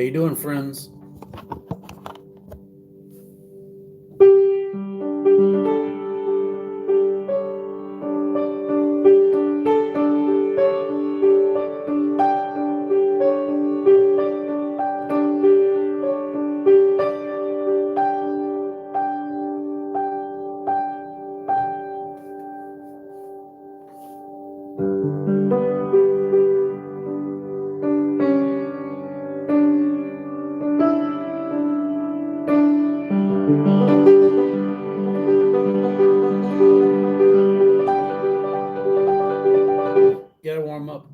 you doing, friends? Gotta warm up.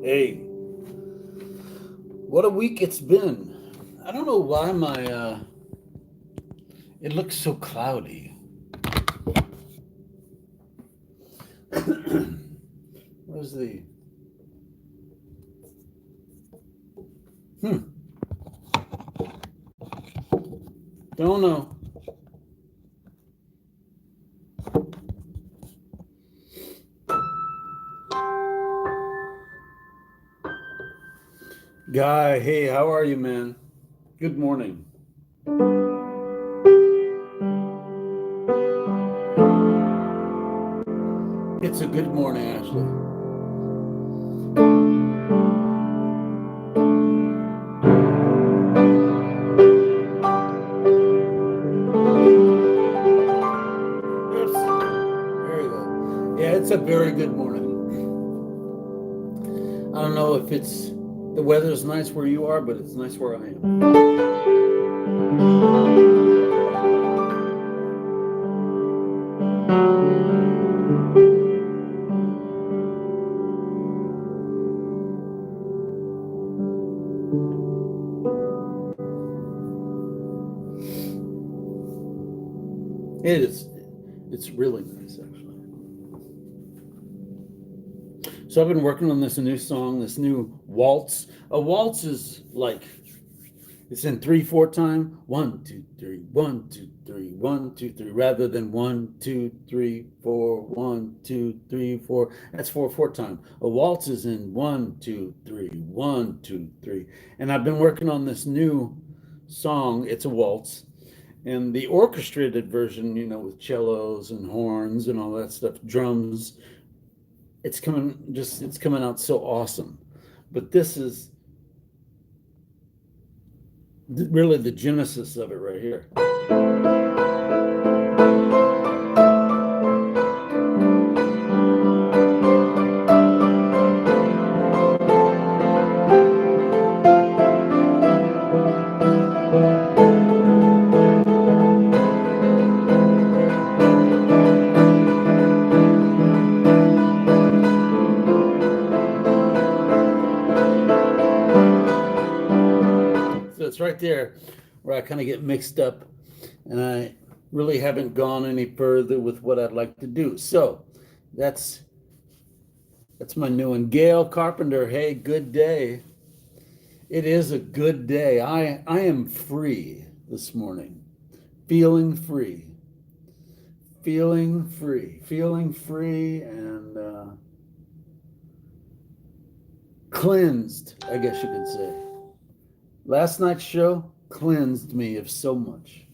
Hey, what a week it's been. I don't know why it looks so cloudy. Where's the Don't know. Guy, hey, how are you, man? Good morning. It's a good morning, actually. There you go. Yeah, it's a very good morning. I don't know if it's the weather's nice where you are, but it's nice where I am. It is. It's really nice, actually. So I've been working on this new song, this new waltz. A waltz is like it's in 3/4 time. 1, 2, 3, 1, 2, 3, 1, 2, 3, rather than 1, 2, 3, 4, 1, 2, 3, 4. That's 4/4 time. A waltz is in 1, 2, 3, 1, 2, 3. And I've been working on this new song. It's a waltz. And the orchestrated version, with cellos and horns and all that stuff, drums, it's coming out so awesome. But this is really the genesis of it right here. So it's right there where I kind of get mixed up, and I really haven't gone any further with what I'd like to do. So that's my new one. Gail Carpenter, hey, good day. It is a good day. I am free this morning. Feeling free. Feeling free and cleansed, I guess you could say. Last night's show cleansed me of so much.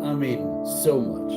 I mean, so much.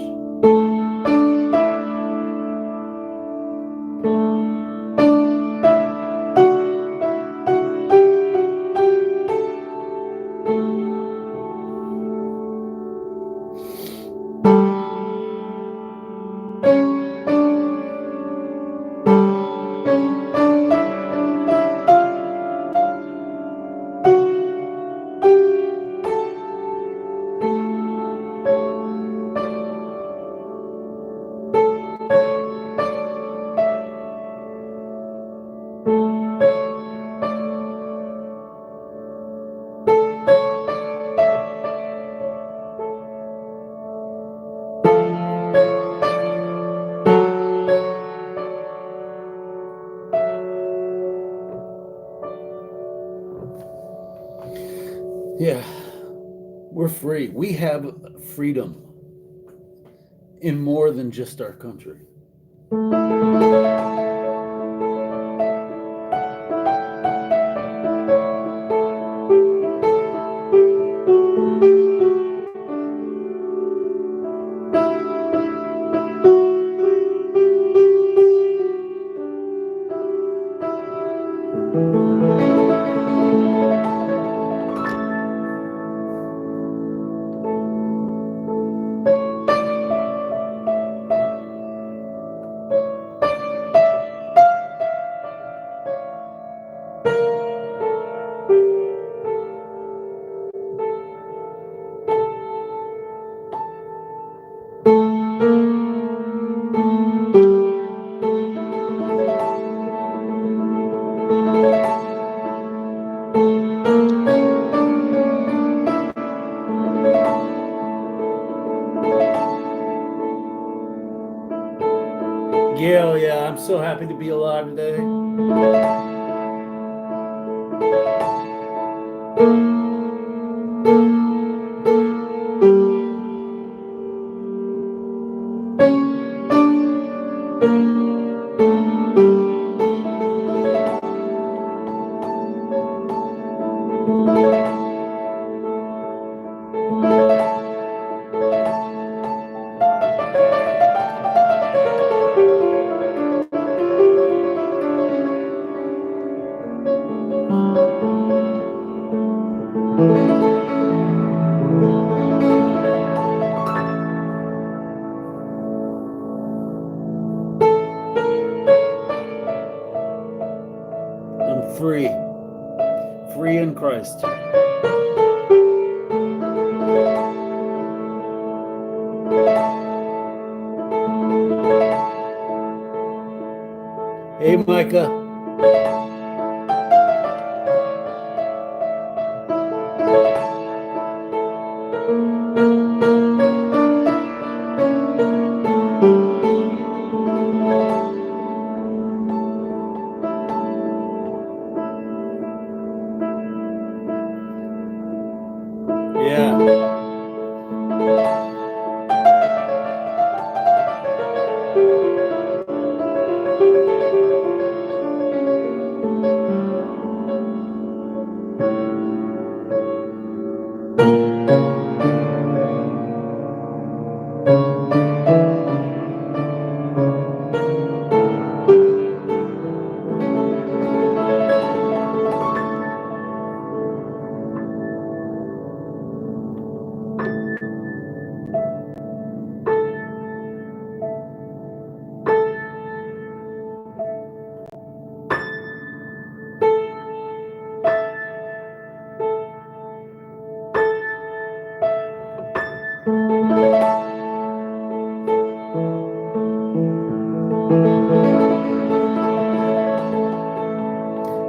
Yeah, we're free. We have freedom in more than just our country. Gail, yeah, I'm so happy to be alive today. I'm free. Free in Christ. Hey, Micah. Yeah.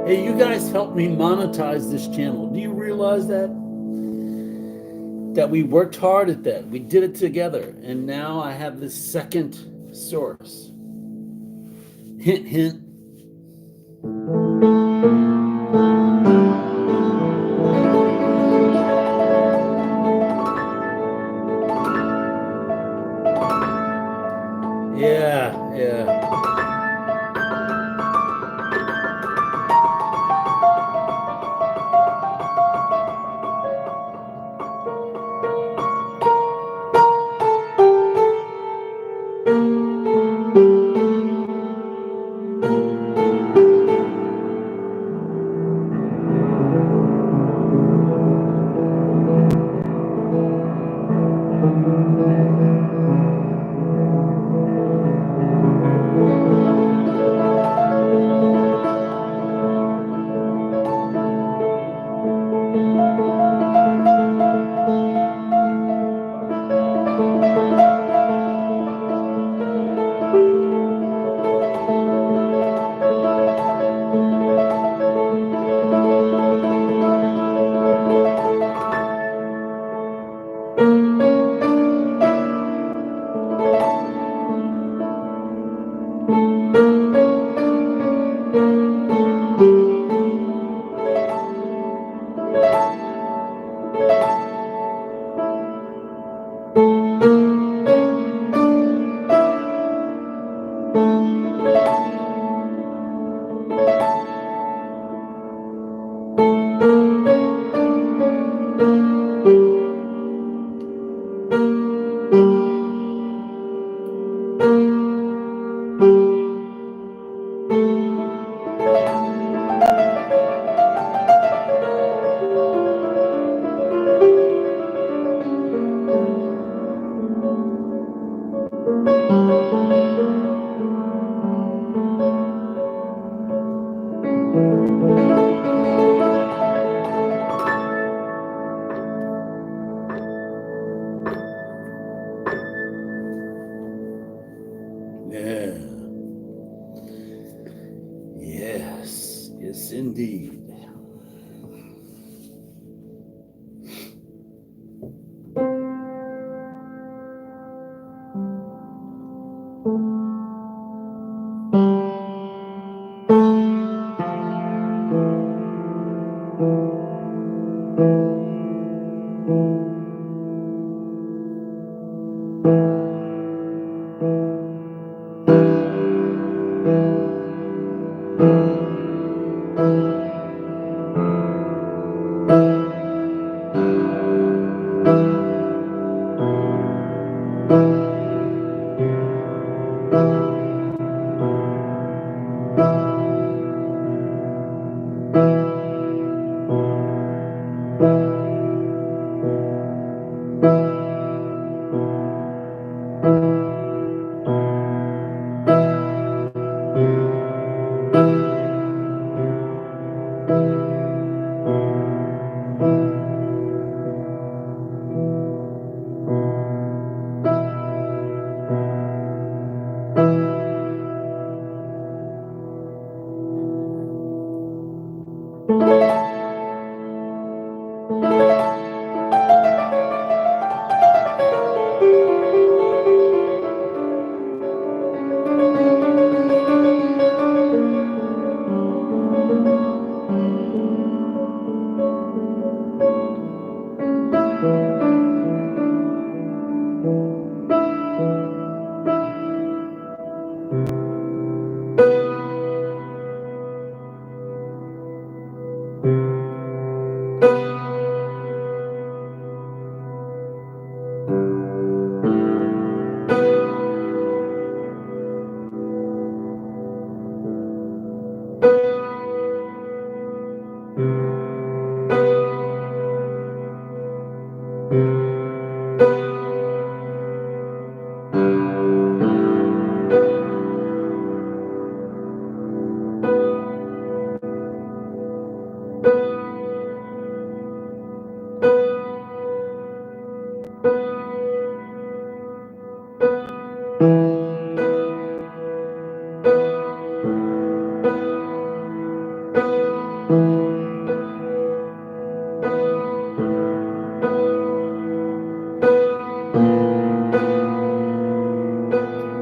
Hey, you guys helped me monetize this channel. Do you realize that? That we worked hard at that. We did it together. And now I have this second source. Hint, hint. Yeah, yeah.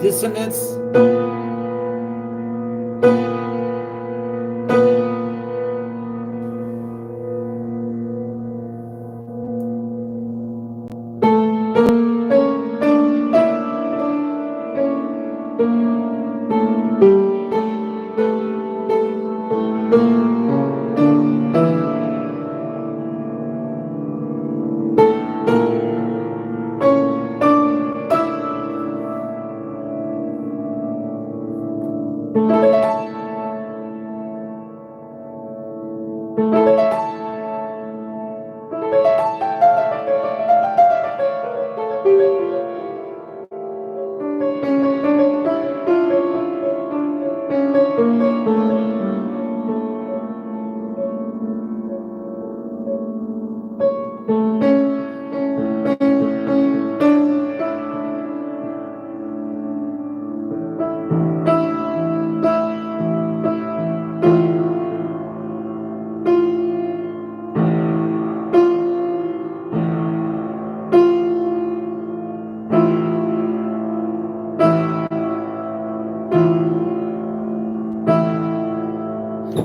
Dissonance.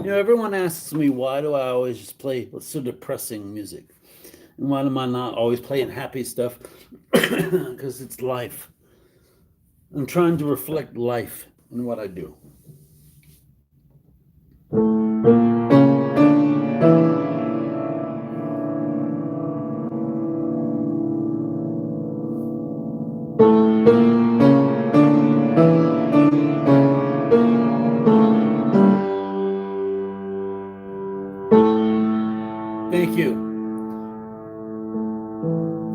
Everyone asks me why do I always just play so depressing music, and why am I not always playing happy stuff? Because it's life. I'm trying to reflect life in what I do. Thank you.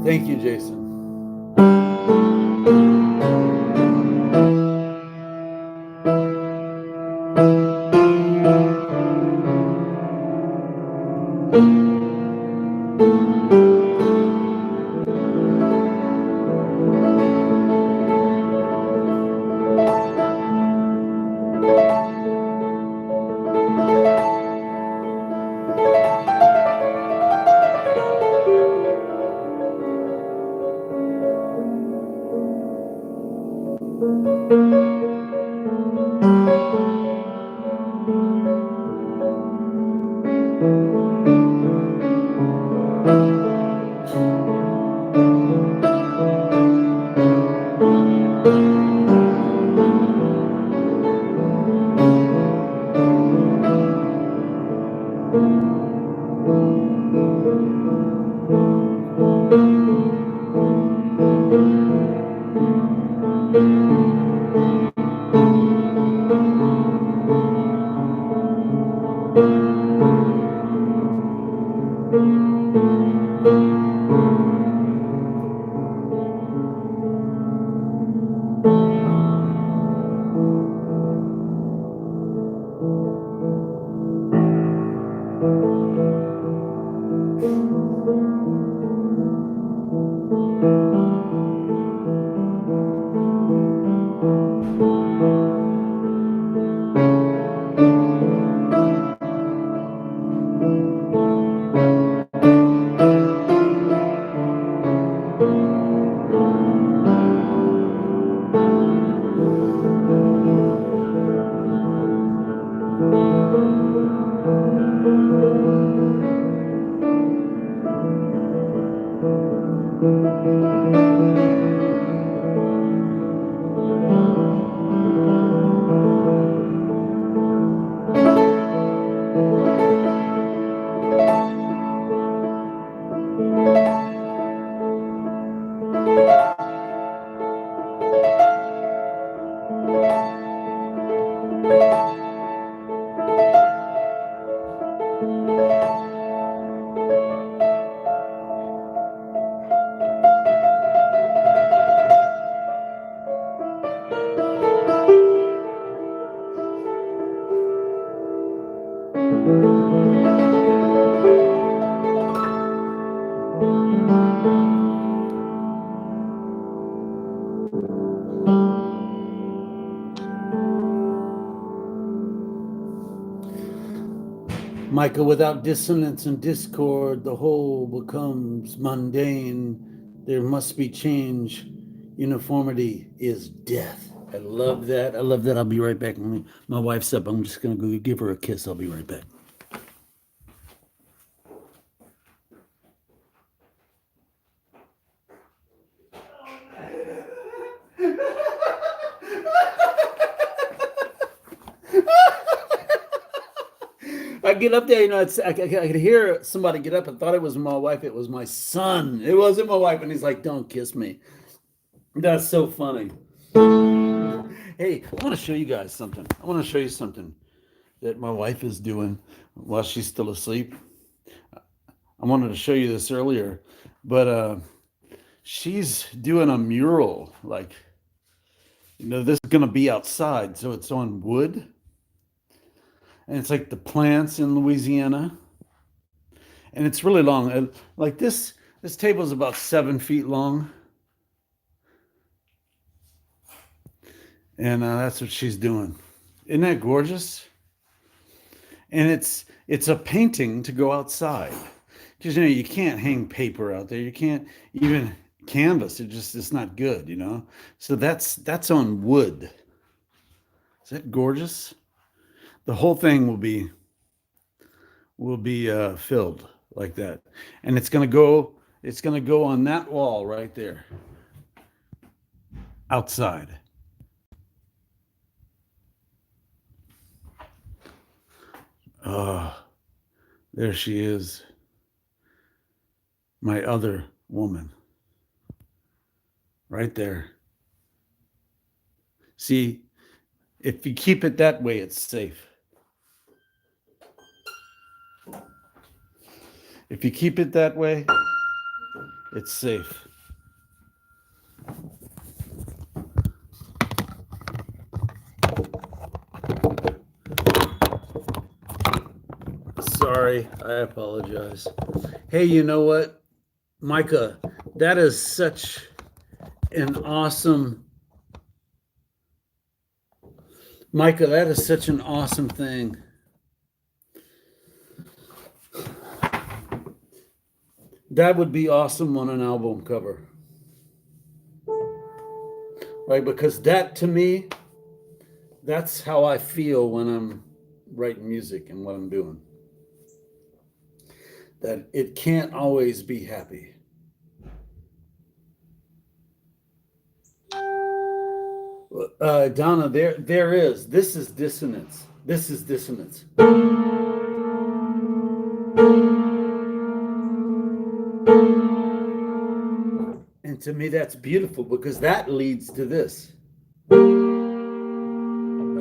Thank you, Jason. Michael, without dissonance and discord, the whole becomes mundane. There must be change. Uniformity is death. I love that. I love that. I'll be right back. My wife's up. I'm just going to go give her a kiss. I'll be right back. I get up there, I could hear somebody get up and thought it was my wife. It was my son. It wasn't my wife. And he's like, don't kiss me. That's so funny. Hey, I want to show you guys something. I want to show you something that my wife is doing while she's still asleep. I wanted to show you this earlier, but she's doing a mural. Like, this is going to be outside. So it's on wood. And it's like the plants in Louisiana. And it's really long. Like this table is about 7 feet long. And that's what she's doing. Isn't that gorgeous? And it's a painting to go outside. Because, you can't hang paper out there. You can't even canvas. It's not good, So that's on wood. Is that gorgeous? The whole thing will be filled like that, and it's gonna go on that wall right there outside. There she is, my other woman, right there. See, if you keep it that way, it's safe. If you keep it that way, it's safe. Sorry, I apologize. Hey, you know what, Micah, that is such an awesome thing. That would be awesome on an album cover. Right? Because that, to me, that's how I feel when I'm writing music and what I'm doing. That it can't always be happy. Donna, there is. This is dissonance. This is dissonance. And to me, that's beautiful because that leads to this.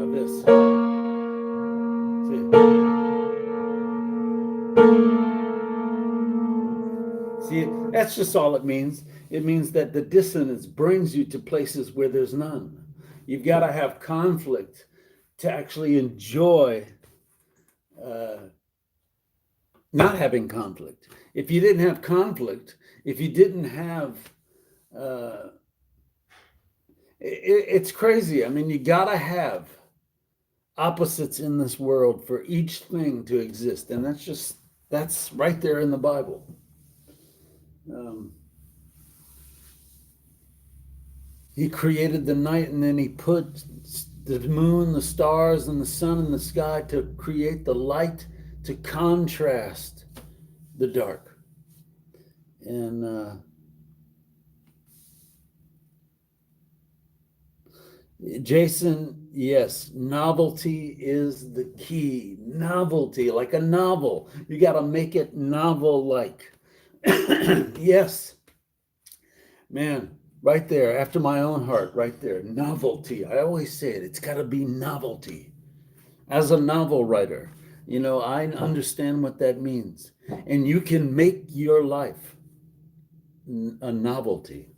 This. See, that's just all it means. It means that the dissonance brings you to places where there's none. You've got to have conflict to actually enjoy not having conflict. If you didn't have conflict, if you didn't have, it's crazy. I mean, you got to have opposites in this world for each thing to exist. And that's right there in the Bible. He created the night, and then he put the moon, the stars, and the sun in the sky to create the light to contrast the dark. And Jason, yes, novelty is the key. Novelty, like a novel. You got to make it novel-like. Yes. Man, right there, after my own heart, right there. Novelty. I always say it. It's got to be novelty. As a novel writer, you know, I understand what that means. And you can make your life a novelty.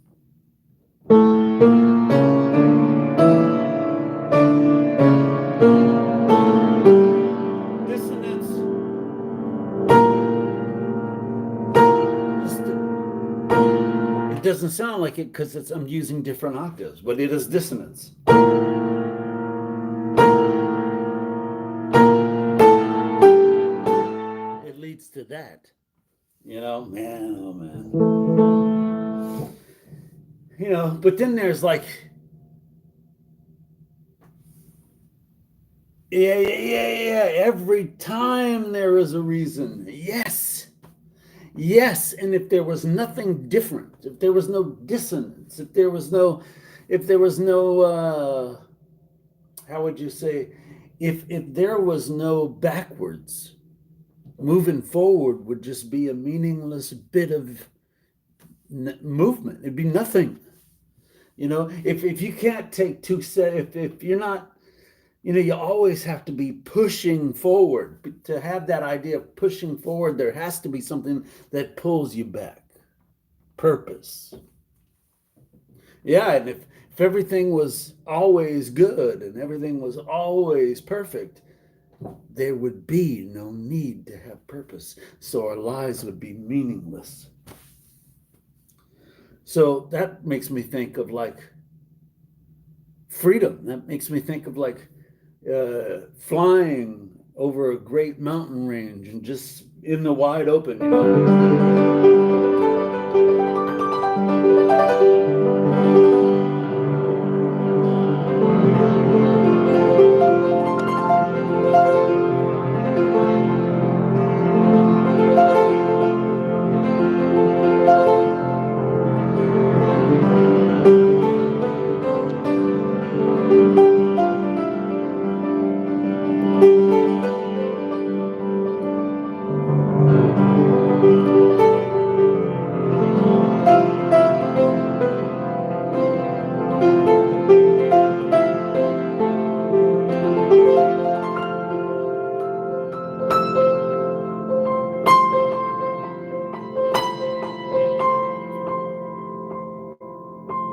It doesn't sound like it because I'm using different octaves, but it is dissonance. It leads to that. You know, man, oh man. You know, but then there's like, yeah. Every time there is a reason. Yes, and if there was nothing different, if there was no dissonance, if there was no, how would you say, if there was no backwards, moving forward would just be a meaningless bit of movement. It'd be nothing. You know, if you can't take two steps, if you're not, you know, you always have to be pushing forward. To have that idea of pushing forward, there has to be something that pulls you back. Purpose. Yeah, and if everything was always good and everything was always perfect, there would be no need to have purpose. So our lives would be meaningless. So that makes me think of like freedom. That makes me think of like flying over a great mountain range and just in the wide open, you know.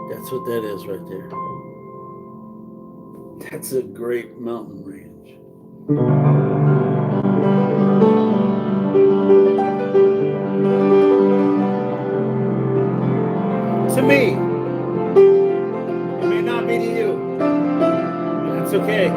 That's what that is right there. That's a great mountain range. To me, it may not be to you. That's okay.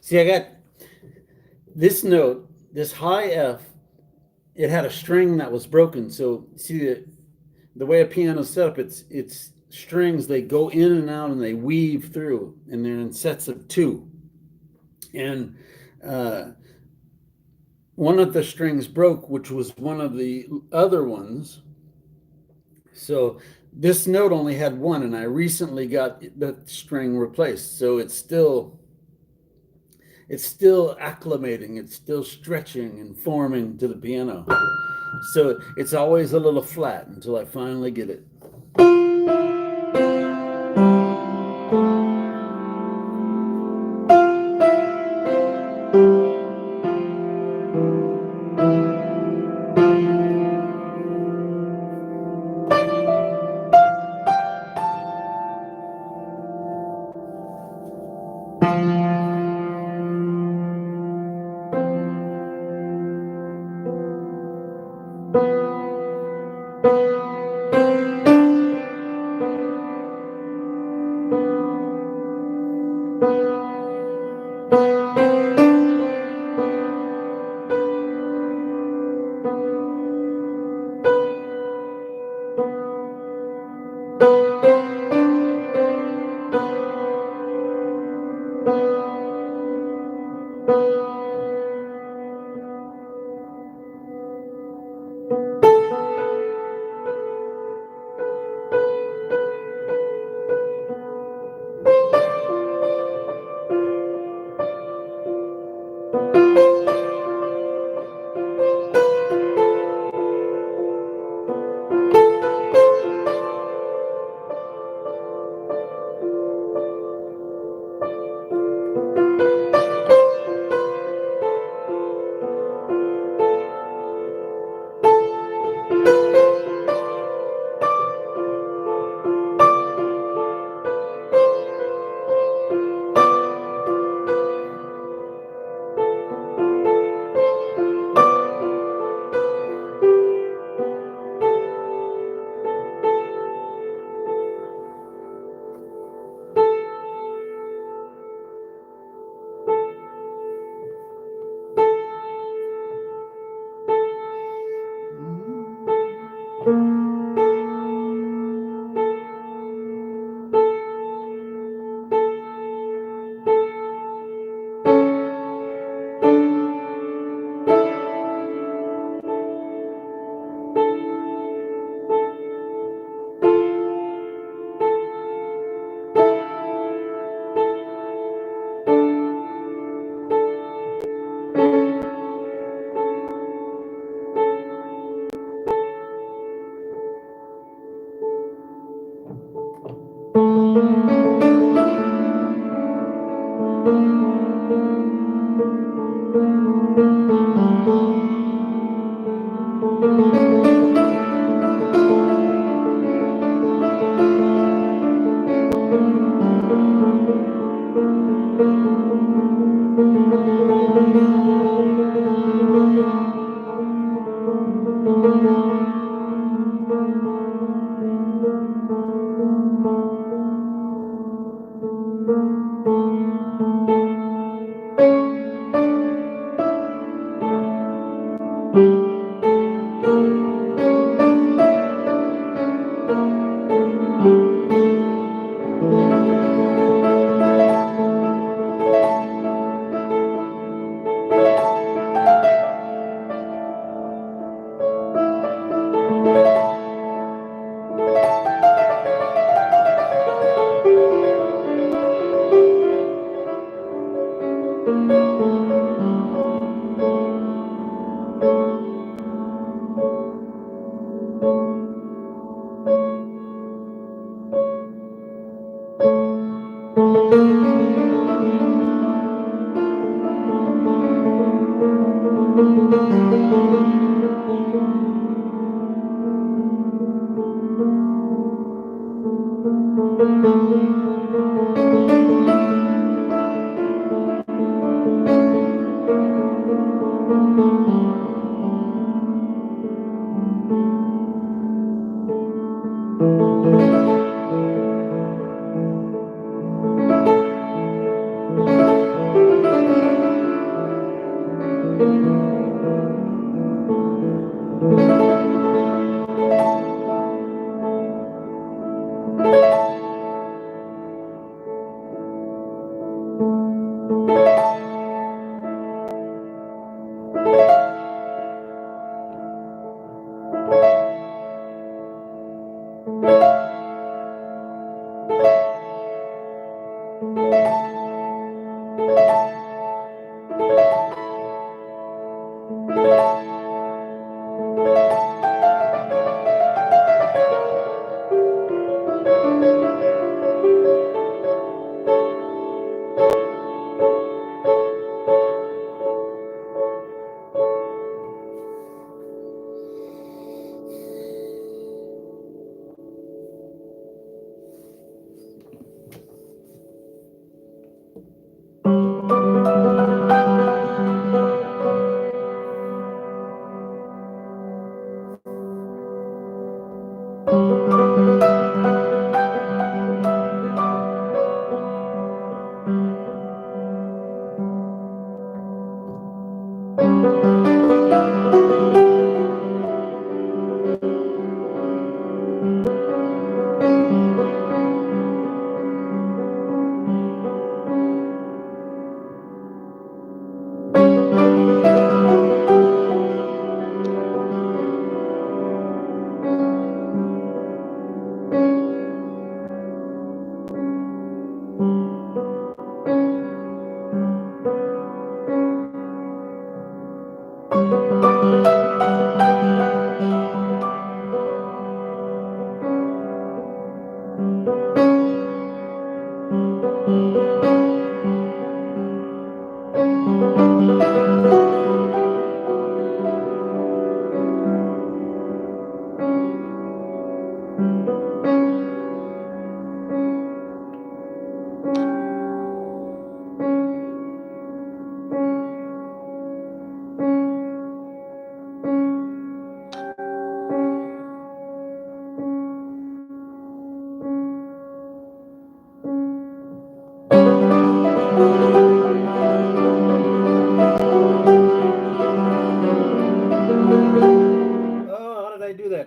See, I got this note, this high F. It had a string that was broken. So see the way a piano's set up, it's strings. They go in and out and they weave through, and they're in sets of two. And one of the strings broke, which was one of the other ones. So this note only had one, and I recently got the string replaced. So it's still acclimating, it's still stretching and forming to the piano. So it's always a little flat until I finally get it.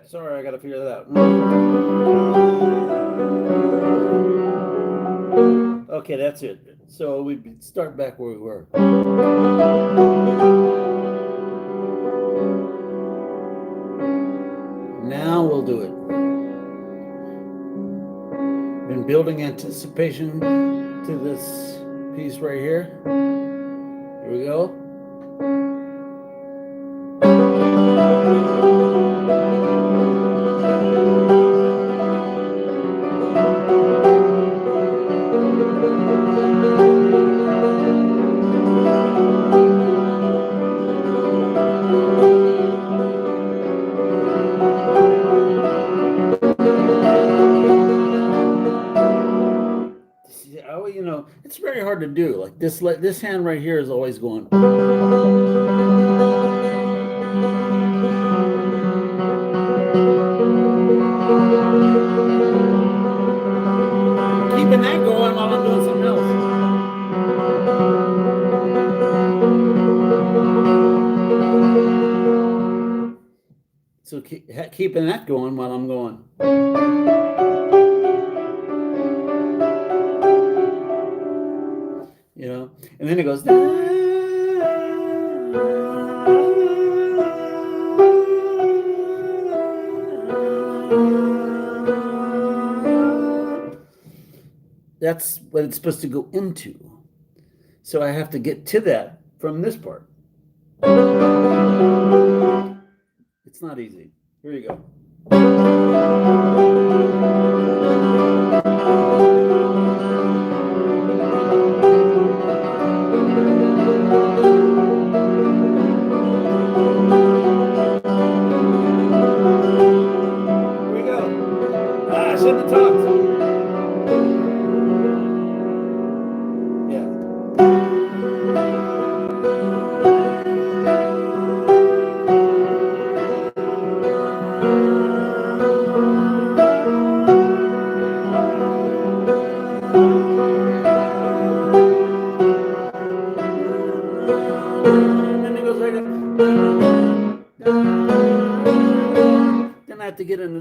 Sorry, I got to figure that out. Okay, that's it. So we start back where we were. Now we'll do it. Been building anticipation to this piece right here. Here we go. You know, it's very hard to do. Like this hand right here is always going. Keeping that going while I'm doing something else. So keeping that going while I'm going. You know, and then it goes. That's what it's supposed to go into. So I have to get to that from this part. It's not easy. Here you go. Here we go. I shouldn't have talked.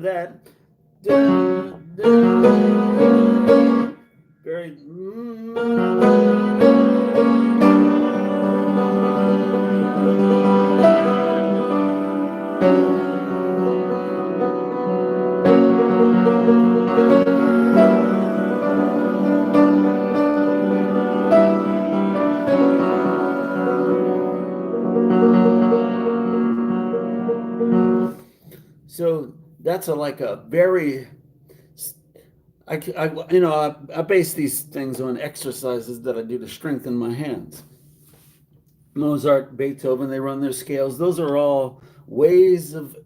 that. Da, da, very. So that's like a very, I base these things on exercises that I do to strengthen my hands. Mozart, Beethoven, they run their scales. Those are all ways of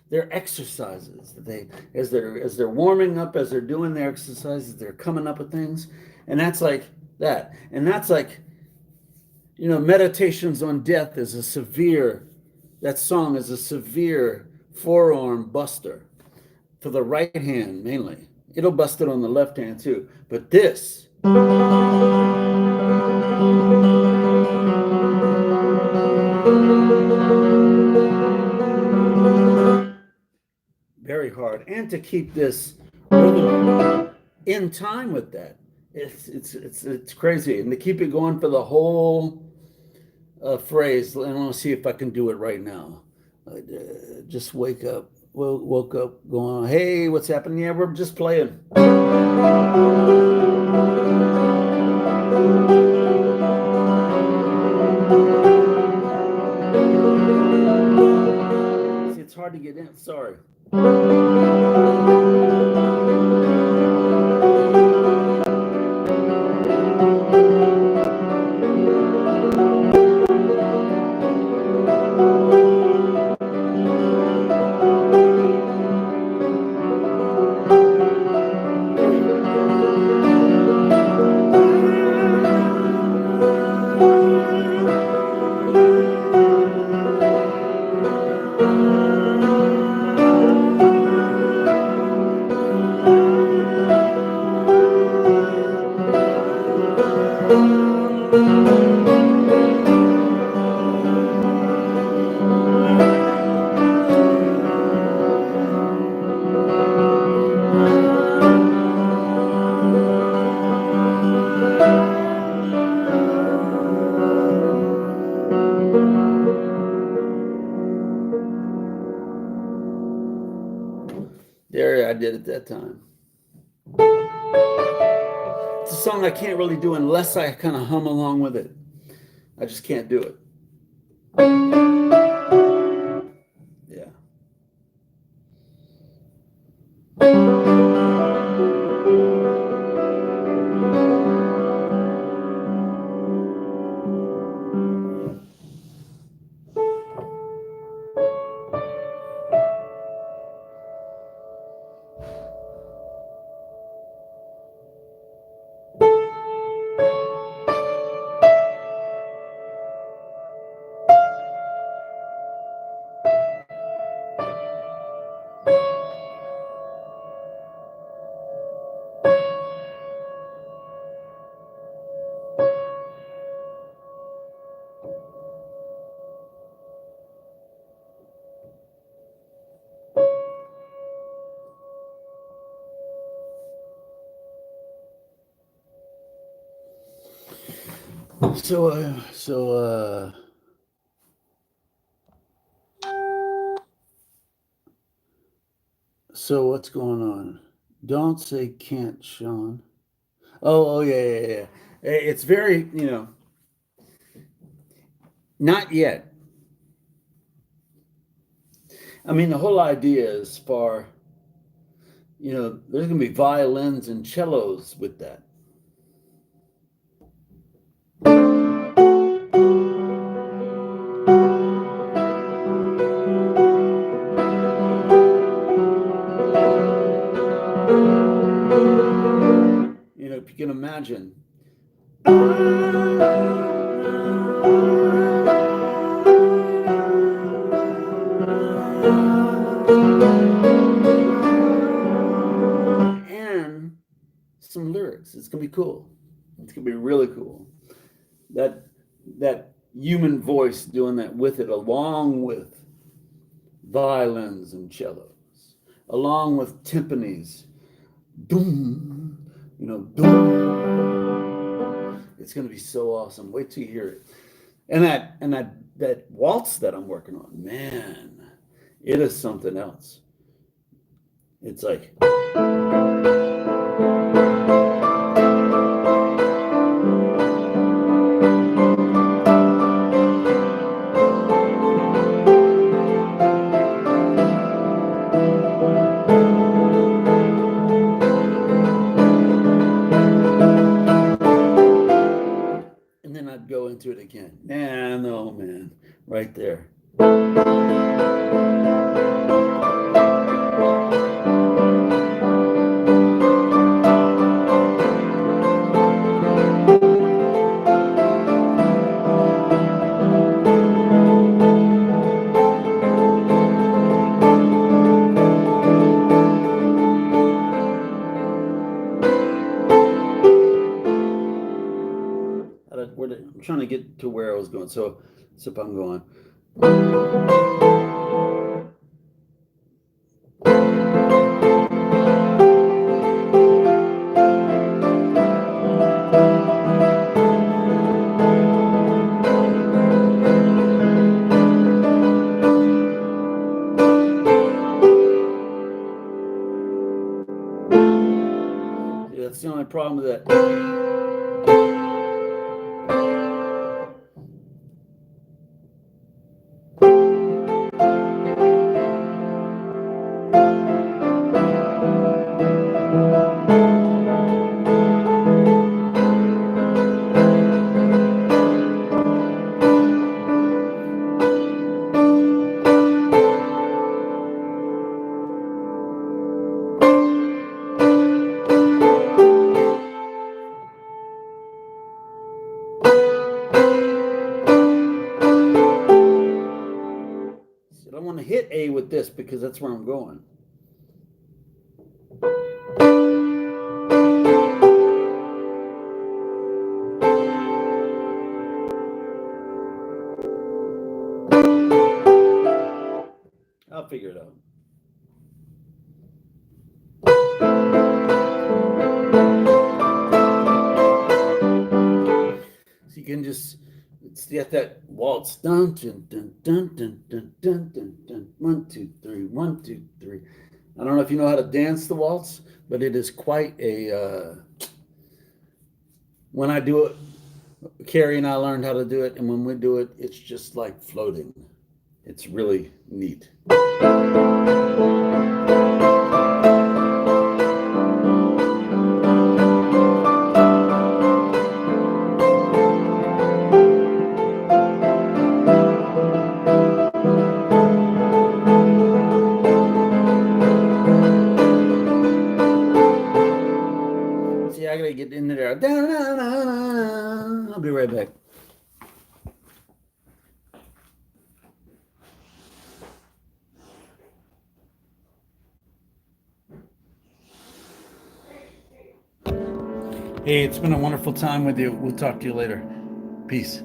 they're exercises. They as they're warming up, as they're doing their exercises, they're coming up with things, and that's like that. And that's like Meditations on Death is a severe. That song is a severe forearm buster for the right hand mainly. It'll bust it on the left hand too. But this. Very hard. And to keep this rhythm in time with that. It's crazy. And to keep it going for the whole phrase, and I want to see if I can do it right now. Just wake up. Well, woke up going, hey, what's happening? Yeah, we're just playing. See, it's hard to get in. Sorry. There, I did it that time. It's a song I can't really do unless I kind of hum along with it. I just can't do it. Yeah. So what's going on? Don't say can't, Sean. Oh, yeah. It's very, not yet. I mean, the whole idea is for, there's going to be violins and cellos with that. If you can imagine. And some lyrics. It's gonna be cool. It's gonna be really cool. That human voice doing that with it, along with violins and cellos. along with timpanis. Doom, doom. It's going to be so awesome. Wait till you hear it. And that waltz that I'm working on, man, it is something else. It's like. And then I'd go into it again. Man, oh man, right there. I'm trying to get to where I was going. So if I'm going. Yeah, that's the only problem with that. I don't want to hit A with this because that's where I'm going. I'll figure it out. So you can just get that waltz. Dun, dun, dun, dun, dun, dun, dun, dun, dun. 1, 2, 3, 1, 2, 3. I don't know if you know how to dance the waltz, but it is quite a. When I do it, Carrie and I learned how to do it, and when we do it, it's just like floating. It's really neat. See, I gotta get into there. I'll be right back. Hey, it's been a wonderful time with you. We'll talk to you later. Peace.